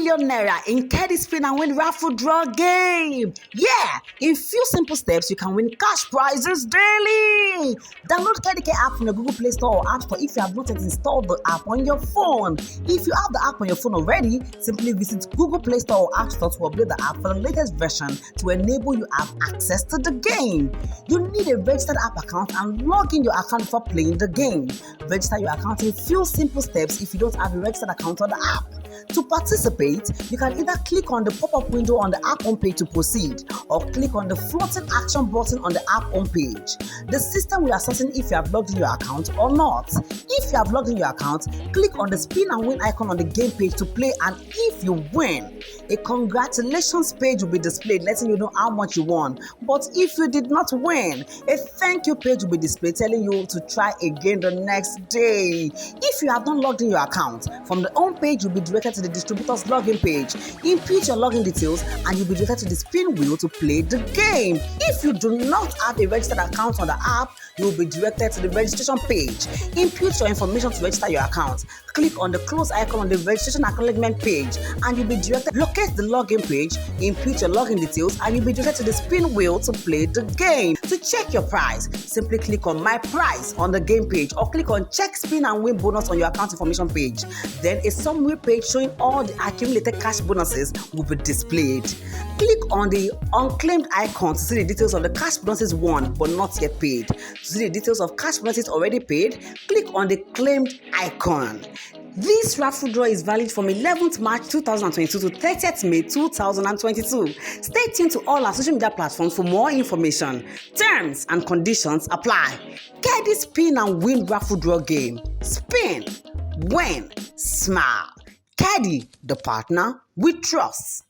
million naira in Kedi spin and win raffle draw game. Yeah, in few simple steps, you can win cash prizes daily. Download Kedi app from the Google Play Store or App Store if you have not yet installed the app on your phone. If you have the app on your phone already, simply visit Google Play Store or App Store to update the app for the latest version to enable you have access to the game. You need a registered app account and log in your account before playing the game. Register your account in few simple steps if you don't have a registered account on the app. To participate, you can either click on the pop-up window on the app homepage to proceed or click on the floating action button on the app homepage. The system will assess if you have logged in your account or not. If you have logged in your account, click on the spin and win icon on the game page to play, and if you win, a congratulations page will be displayed letting you know how much you won. But if you did not win, a thank you page will be displayed telling you to try again the next day. If you have not logged in your account, from the home page you'll be directed to the distributor's login page. Input your login details and you'll be directed to the spin wheel to play the game. If you do not have a registered account on the app, you will be directed to the registration page. Input your information to register your account. Click on the close icon on the registration acknowledgement page and you'll be directed. Locate the login page, input your login details, and you'll be directed to the spin wheel to play the game. To check your prize, simply click on My Prize on the game page or click on Check Spin and Win Bonus on your account information page. Then a summary page showing all the accumulated cash bonuses will be displayed. Click on the unclaimed icon to see the details of the cash bonuses won but not yet paid. To see the details of cash bonuses already paid, click on the claimed icon. This raffle draw is valid from 11th March 2022 to 30th May 2022. Stay tuned to all our social media platforms for more information. Terms and conditions apply. Kedi spin and win raffle draw game. Spin, win, smile. Kedi, the partner we trust.